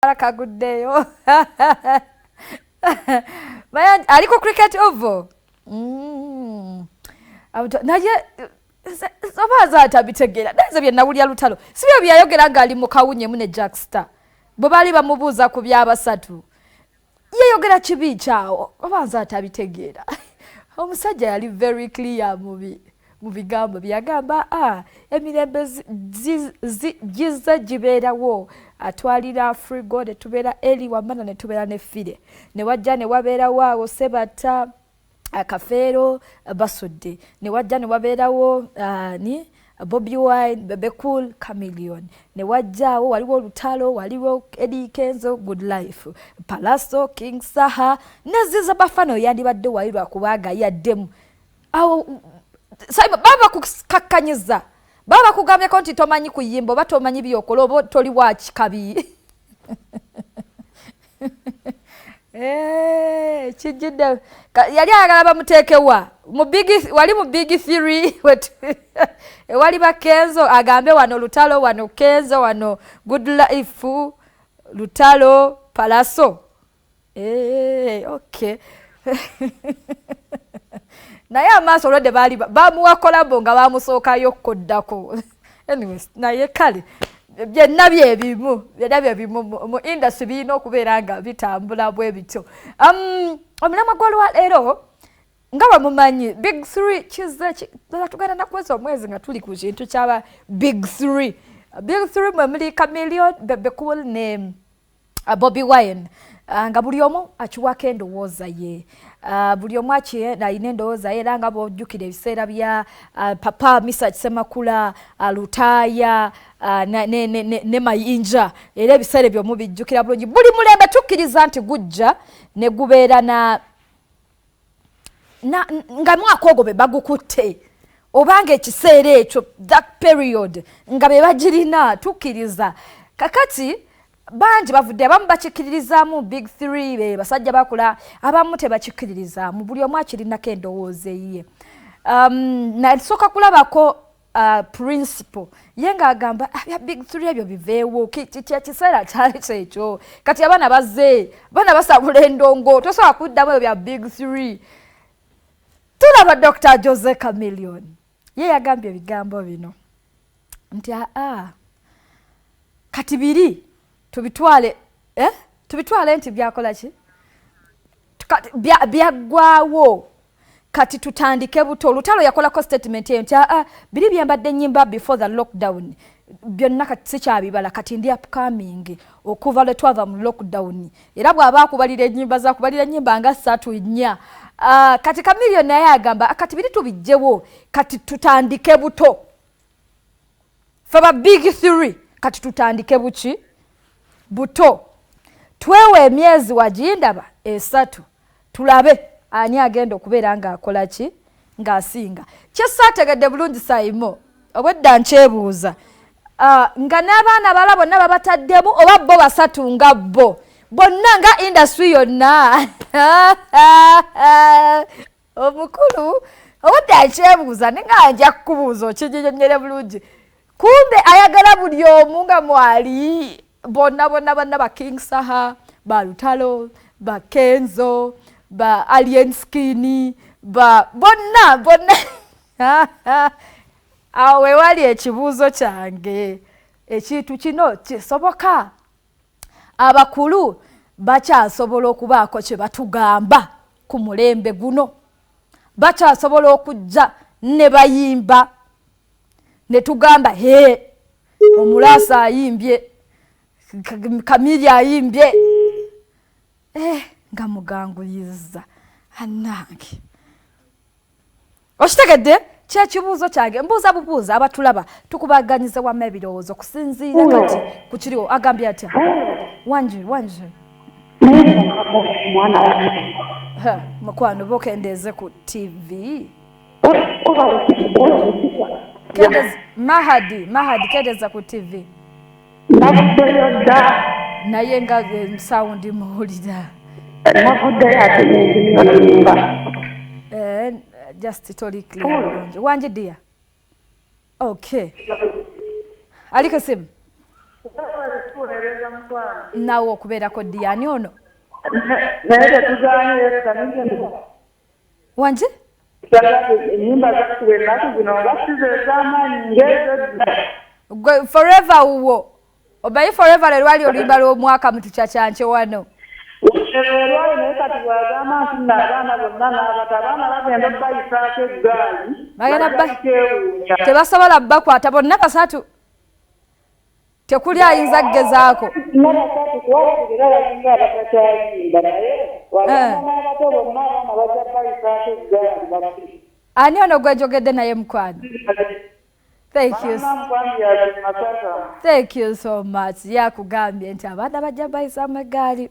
Kaguddeyo. Maya aliko cricket ovo. Naye sobaza atabitegera. Naze bye nawulya Lutalo. Sibyo byayogera nga ali mu kawunye mune Jackstar. Bo bali bamubuuza ku by'abasatu. Yeyogera kibi kyawo. Obanza atabitegera. Omusajja yali very clear mu bigambo byagamba emirembe giza gibeerawo atwalira free god etubeera eri wamana ne tubeera ne fire ne wajja ne wabeerawo awo Sebata akafeero basudde ne wajja ne wabeerawo ni Bobby Wine Bebe Cool Chameleon ne wajjaawo waliwo Lutalo waliwo Eddie Kenzo Good Life Pallaso King Saha neziza bafano yandibadde wayirwa kubaga yaddemu awo Saiba baba kukakanyiza baba kugambye ko nti tomanyi kuyimba oba tomanyi byokola oba toli wa kikabi kijidde yali agala bamuteekewa wali mu big 3 wali ba Kenzo agambe wano Lutalo wano Kenzo wano Good Life Lutalo Pallaso okay naye amaaso olwedde baali bamuwakolabo nga bamusookayo koddako anyways naye kale byonna byebimu mu industry birina okubeera nga bitambula bwe bityo omulamwa gw'olwa leero nga bamumanyi big 3 kize tugenda nakuweza omwezi nga tuli ku kintu kyaba big 3 mwe muli Chameleon Bebe Cool ne Bobby Wine nga buli omu akiwako endowooza ye buli omu alina endowooza ye era nga bw'ojjukira ebiseera bya papa Misa Kisemakula Lutaaya ne Mayinja era ebiseera ebyo mubijjukira bulungi buli mulembe tukkiriza nti gujja ne gubeera nga mwaka ogwo be bagukutte obanga ekiseera ekyo that period nga be bagirina tukkiriza kakati banji bavudde abamu bakikiririzaamu big 3 basajja bakula abamu tebakikiririzaamu buli omu akirinako endowooza ye nasooka kulabako principle ye ng'agamba bya big 3 ebyo biveewo kiseera kyali kyekyo kati abaana bazze baana basabula endongo tosobola kuddamu ebyo bya big 3 tulaba Dr. Jose Chameleon ye yagambye ebigambo bino nti kati biri tubitwale nti byakola ki byaggwawo kati tutandike buto Lutalo yakolako statement eyo nti biri byembadde nnyimba before the lockdown byonna kati sikyabibala kati ndi upcoming okuva lwe twava mu lockdown era bw'aba akubalira ennyimba zakubalira ennyimba nga 3-4 kati Chameleon naye agamba kati biri tubijjewo kati tutandike buto faba big 3 kati tutandike buki buto twewe emyezi wagindaba 3 tulabe ani agenda okubeera ng'akola ki ng'asinga kyesaategedde bulungi Saimo obwedda nkyebuuza nga n'abaana bala bonna babataddemu oba bo 3 nga bo bonna nga industry yonna omukulu obwedda nkyebuuza nenga nja kukubuuza okinyonyere bulungi kumbe ayagala buli omu nga mwali bonna ba King Saha ba Lutalo ba Kenzo ba Alien Skinny ba bonna awe wali ekibuuzo kyange ekintu kino kisoboka abakulu bakyasobola okubaako kye batugamba ku mulembe guno bakyasobola okujja ne bayimba ne tugamba omulasa ayimbye Chameleon ayimbye nga muganguliza anange okitegedde kyekibuuzo kyange mbuuza bubuuza abatulaba tukubaganyize wamu ebirowoozo kusinziira kati ku kiriwo agambye atya wanje mukwano bokendeeze ku TV Mahadi kendeza ku TV naye nga sound muwulira just totally clear wanje dia okay aliko simu nawe okubeerako Diani ono naye tetuganye wanje ennyimba zakuba ennaku zino nga sizo ez'amaanyi ng'ezo forever wuwo obayi forever lwe lwali oluyimba lw'omwaka mu tikya kyanke wano olwayo naye kati bw'agamba nti n'abaana bonna n'abato abaana bagenda okubayisaako eggaali bagenda tebasobola bakwata bonna basatu tekuli ayinza kugezaako nabasatu kuwaera basinga abatakyayimba naye wagamba n'abato bonna abaana bajja kubayisaako eggaali ani ono gwejogedde naye mukwano Thank you so much. Yakugambye nti abaana bajja bayisamu eggaali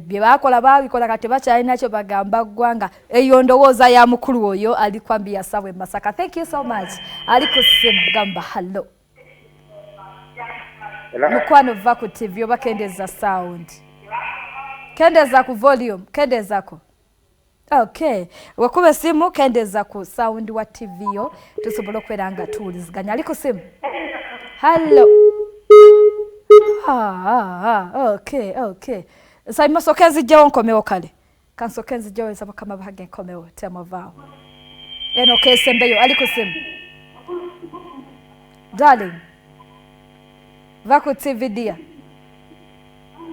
bye bakola babikola kati bakyalina kyo bagamba ggwanga eyo ndowooza ya mukulu oyo ali kwambia sawe Masaka. Thank you so much. Ali ku simu gamba hello. Mukwano va ku TV oba kendeza sound. Kendeza ku volume, kendeza ko. Okay. Wakube simu kendeza ku sound wa TV yo tusobola okweranga tuuliziganya. Ali ku simu. Hello. Okay. Saima sokenzi jawo nkomewo kale. Kansokenzi jawo esaba kama bahage nkomewo temavao. Eno kesembeyo ali ku simu. Darling. Vaku TV dia.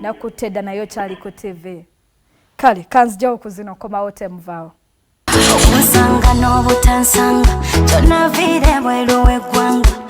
Nakuteda nayo chali ku TV. Kale kanzi jawo kuzino komawo temavao. Wasanga no butansanga. Tona vire bweru wegwanga.